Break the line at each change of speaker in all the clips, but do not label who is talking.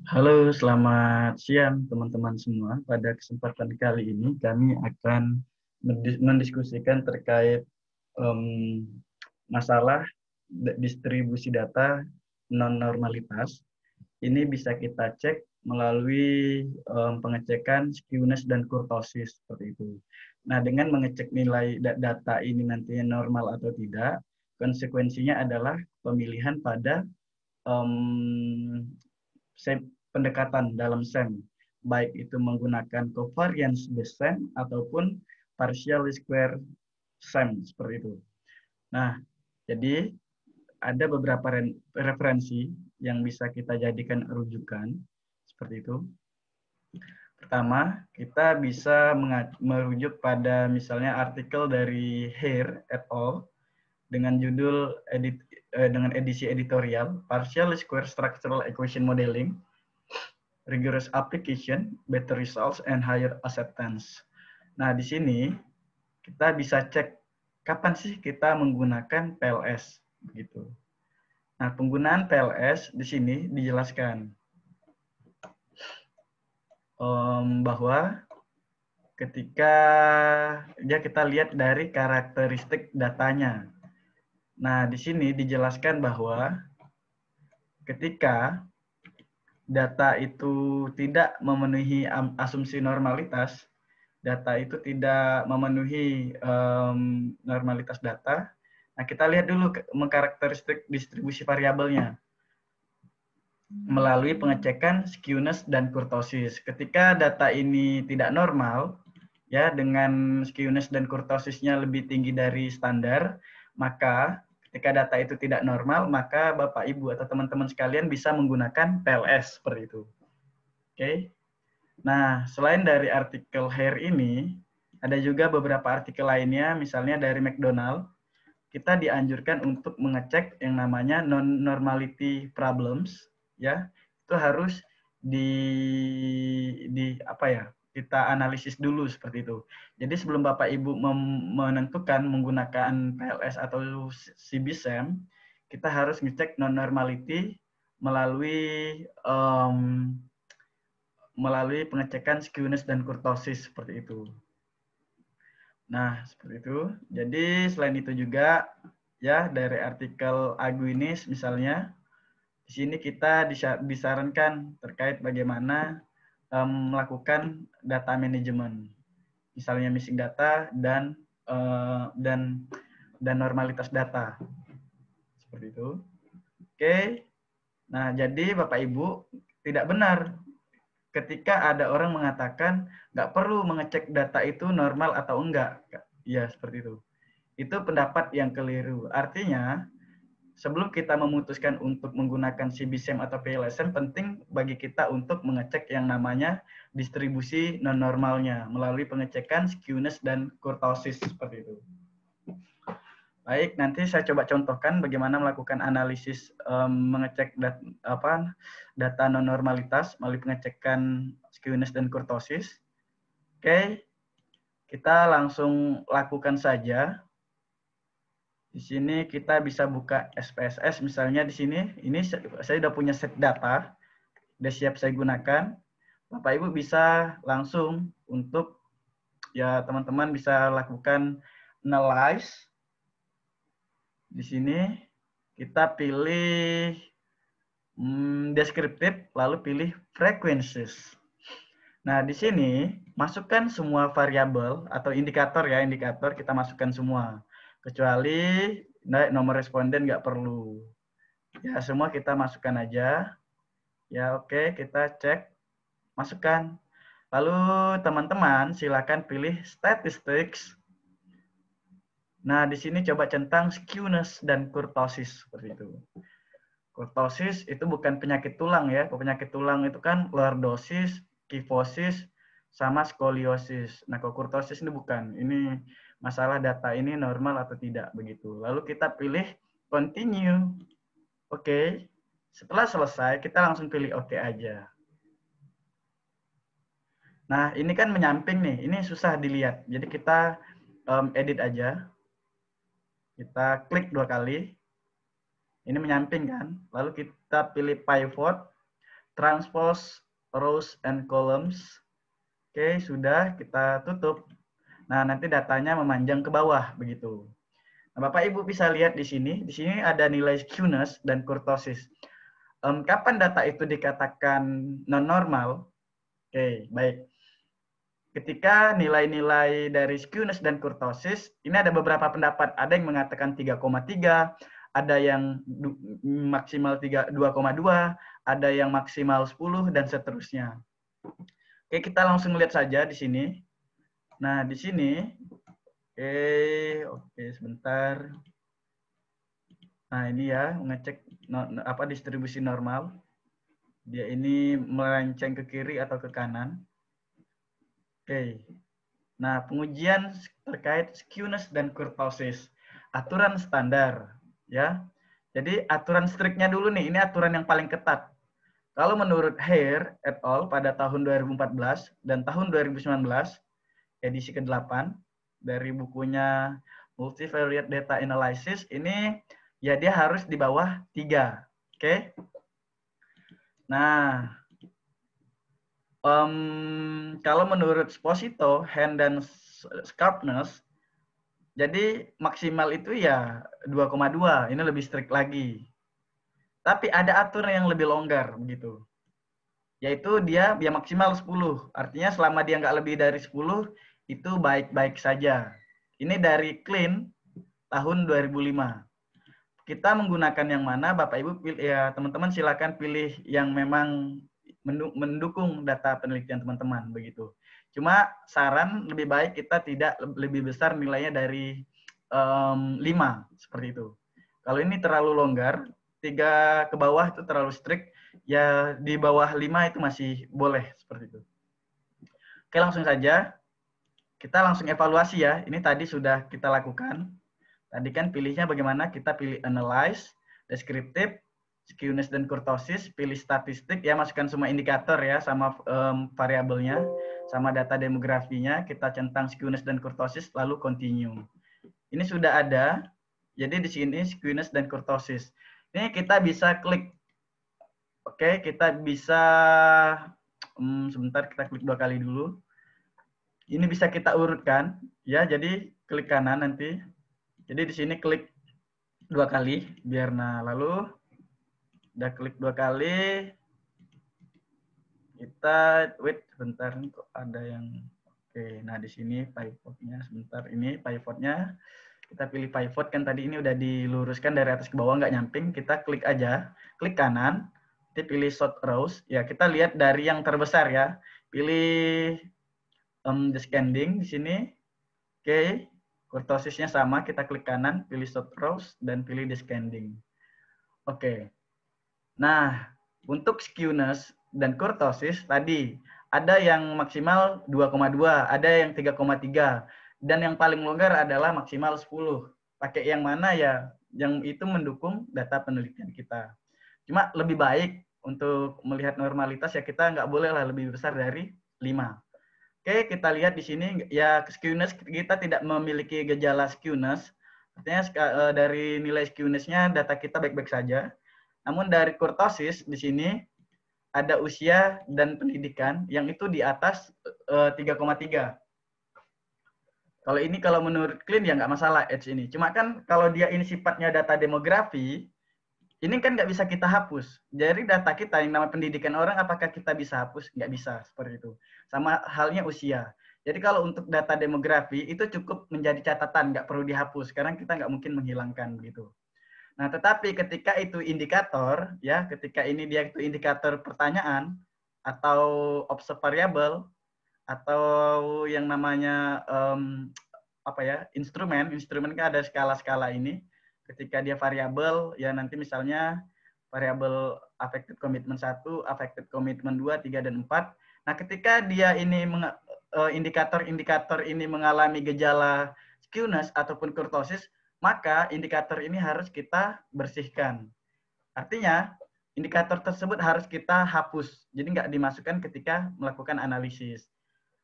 Halo, selamat siang teman-teman semua. Pada kesempatan kali ini kami akan mendiskusikan terkait em, masalah distribusi data non-normalitas. Ini bisa kita cek melalui pengecekan skewness dan kurtosis seperti itu. Nah, dengan mengecek nilai data ini nantinya normal atau tidak, konsekuensinya adalah pemilihan pada em, pendekatan dalam SEM, baik itu menggunakan covariance based SEM ataupun partial square SEM seperti itu. Nah, jadi ada beberapa referensi yang bisa kita jadikan rujukan seperti itu. Pertama, kita bisa merujuk pada misalnya artikel dari Hare et al. Dengan judul dengan edisi editorial Partial Square Structural Equation Modeling, Rigorous Application, Better Results, and Higher Acceptance. Nah, di sini kita bisa cek kapan sih kita menggunakan PLS begitu. Nah, penggunaan PLS di sini dijelaskan bahwa ketika ya kita lihat dari karakteristik datanya. Nah, di sini dijelaskan bahwa ketika data itu tidak memenuhi asumsi normalitas, data itu tidak memenuhi normalitas data, nah kita lihat dulu mengkarakteristik distribusi variabelnya melalui pengecekan skewness dan kurtosis. Ketika data ini tidak normal, ya dengan skewness dan kurtosisnya lebih tinggi dari standar, maka ketika data itu tidak normal, maka Bapak Ibu atau teman-teman sekalian bisa menggunakan PLS seperti itu. Oke. Nah, selain dari artikel Hare ini, ada juga beberapa artikel lainnya, misalnya dari McDonald, kita dianjurkan untuk mengecek yang namanya non-normality problems, ya. Itu harus di apa ya? Kita analisis dulu seperti itu. Jadi sebelum Bapak Ibu menentukan menggunakan PLS atau CBSEM, kita harus ngecek non-normality melalui melalui pengecekan skewness dan kurtosis seperti itu. Nah, seperti itu. Jadi selain itu juga ya dari artikel Aguinis misalnya di sini kita disarankan terkait bagaimana melakukan data management. Misalnya missing data dan normalitas data. Seperti itu. Oke. Nah, jadi Bapak Ibu tidak benar ketika ada orang mengatakan nggak perlu mengecek data itu normal atau enggak. Ya, seperti itu. Itu pendapat yang keliru. Artinya, sebelum kita memutuskan untuk menggunakan CBSEM atau PLSM, penting bagi kita untuk mengecek yang namanya distribusi non-normalnya melalui pengecekan skewness dan kurtosis seperti itu. Baik, nanti saya coba contohkan bagaimana melakukan analisis mengecek data non-normalitas melalui pengecekan skewness dan kurtosis. Oke, kita langsung lakukan saja. Di sini kita bisa buka SPSS misalnya di sini. Ini saya sudah punya set data, sudah siap saya gunakan. Bapak Ibu bisa langsung untuk ya teman-teman bisa lakukan analyze. Di sini kita pilih descriptive, lalu pilih frequencies. Nah, di sini masukkan semua variabel atau indikator ya, indikator kita masukkan semua. Kecuali nomor responden nggak perlu. Ya, semua kita masukkan aja. Ya, oke, kita cek, masukkan. Lalu teman-teman silakan pilih statistics. Nah, di sini coba centang skewness dan kurtosis seperti itu. Kurtosis itu bukan penyakit tulang ya. Penyakit tulang itu kan lordosis, kifosis, sama skoliosis. Nah, kalau kurtosis ini bukan. Ini masalah data ini normal atau tidak begitu. Lalu kita pilih continue. Oke. Setelah selesai, kita langsung pilih oke aja. Nah, ini kan menyamping nih. Ini susah dilihat. Jadi kita edit aja. Kita klik 2 kali. Ini menyamping kan. Lalu kita pilih pivot. transpose rows and columns. Oke, sudah kita tutup. Nah, nanti datanya memanjang ke bawah begitu. Nah, Bapak Ibu bisa lihat di sini. Di sini ada nilai skewness dan kurtosis. Kapan data itu dikatakan non-normal? Oke, baik. Ketika nilai-nilai dari skewness dan kurtosis, ini ada beberapa pendapat. Ada yang mengatakan 3,3, ada yang maksimal 2,2, ada yang maksimal 10, dan seterusnya. Oke, kita langsung lihat saja di sini. Nah, di sini, oke, sebentar. Nah, ini ya, ngecek distribusi normal. Dia ini melenceng ke kiri atau ke kanan. Oke. Nah, pengujian terkait skewness dan kurtosis. Aturan standar, ya. Jadi aturan striknya dulu nih, ini aturan yang paling ketat. Kalau menurut Hare et al. Pada tahun 2014 dan tahun 2019, edisi ke-8 dari bukunya Multivariate Data Analysis, ini ya dia harus di bawah 3. Oke. Nah, kalau menurut Sposito, hand dan sharpness, jadi maksimal itu ya 2,2. Ini lebih strict lagi. Tapi ada aturan yang lebih longgar begitu. Yaitu dia maksimal 10. Artinya selama dia nggak lebih dari 10, itu baik-baik saja. Ini dari Clean tahun 2005. Kita menggunakan yang mana, Bapak Ibu ya teman-teman silakan pilih yang memang mendukung data penelitian teman-teman begitu. Cuma saran lebih baik kita tidak lebih besar nilainya dari 5 seperti itu. Kalau ini terlalu longgar, 3 ke bawah itu terlalu strict, ya di bawah 5 itu masih boleh seperti itu. Oke, langsung saja. Kita langsung evaluasi ya. Ini tadi sudah kita lakukan. Tadi kan pilihnya bagaimana? Kita pilih analyze, descriptive, skewness dan kurtosis, pilih statistik ya, masukkan semua indikator ya sama variabelnya, sama data demografinya, kita centang skewness dan kurtosis, lalu continue. Ini sudah ada. Jadi di sini skewness dan kurtosis. Ini kita bisa klik. Oke, kita bisa sebentar, kita klik 2 kali dulu. Ini bisa kita urutkan ya. Jadi klik kanan nanti. Jadi di sini klik 2 kali biar lalu udah klik 2 kali. Kita wait sebentar nih, kok ada yang oke. Nah, di sini pivotnya sebentar, ini pivotnya. Kita pilih pivot kan tadi ini udah diluruskan dari atas ke bawah nggak nyamping. Kita klik aja, klik kanan, kita pilih sort rows. Ya, kita lihat dari yang terbesar ya. Pilih descending di sini. Oke. Kurtosisnya sama, kita klik kanan, pilih sort rows, dan pilih descending. Oke. Nah, untuk skewness dan kurtosis tadi, ada yang maksimal 2,2, ada yang 3,3, dan yang paling longgar adalah maksimal 10. Pakai yang mana ya? Yang itu mendukung data penelitian kita. Cuma lebih baik untuk melihat normalitas ya kita nggak boleh lah lebih besar dari 5. Oke, kita lihat di sini ya skewness kita tidak memiliki gejala skewness. Artinya dari nilai skewness-nya data kita baik-baik saja. Namun dari kurtosis di sini ada usia dan pendidikan yang itu di atas 3,3. Kalau ini kalau menurut Clean ya nggak masalah age ini. Cuma kan kalau dia ini sifatnya data demografi, ini kan nggak bisa kita hapus. Jadi data kita yang nama pendidikan orang, apakah kita bisa hapus? Nggak bisa, seperti itu. Sama halnya usia. Jadi kalau untuk data demografi, itu cukup menjadi catatan, nggak perlu dihapus. Karena kita nggak mungkin menghilangkan gitu. Nah, tetapi ketika itu indikator, ya, ketika ini dia itu indikator pertanyaan, atau observe variable, atau yang namanya instrumen kan ada skala-skala ini. Ketika dia variabel, ya nanti misalnya variabel affected commitment 1, affected commitment 2, 3, dan 4. Nah, ketika dia ini indikator-indikator ini mengalami gejala skewness ataupun kurtosis, maka indikator ini harus kita bersihkan. Artinya, indikator tersebut harus kita hapus. Jadi nggak dimasukkan ketika melakukan analisis.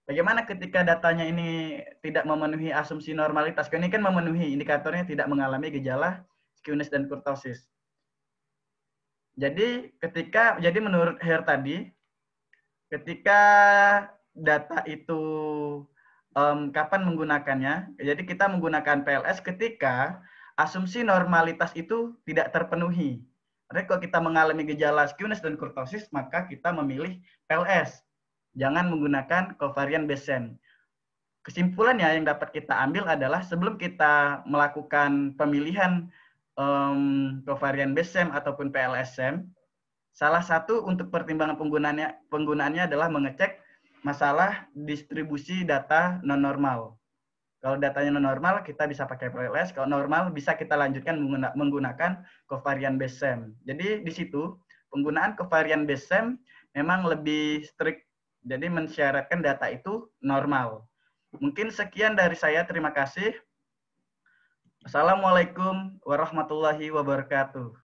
Bagaimana ketika datanya ini tidak memenuhi asumsi normalitas? Ini kan memenuhi indikatornya tidak mengalami gejala skewness dan kurtosis. Jadi menurut Her tadi, ketika data itu kapan menggunakannya? Jadi kita menggunakan PLS ketika asumsi normalitas itu tidak terpenuhi. Artinya kalau kita mengalami gejala skewness dan kurtosis, maka kita memilih PLS. Jangan menggunakan covariant Bayesian. Kesimpulannya yang dapat kita ambil adalah sebelum kita melakukan pemilihan covariant Bayesian ataupun PLSM, salah satu untuk pertimbangan penggunaannya adalah mengecek masalah distribusi data non normal. Kalau datanya non normal, kita bisa pakai PLS. Kalau normal, bisa kita lanjutkan menggunakan covariant Bayesian. Jadi di situ penggunaan covariant Bayesian memang lebih strict. Jadi mensyaratkan data itu normal. Mungkin sekian dari saya. Terima kasih. Assalamualaikum warahmatullahi wabarakatuh.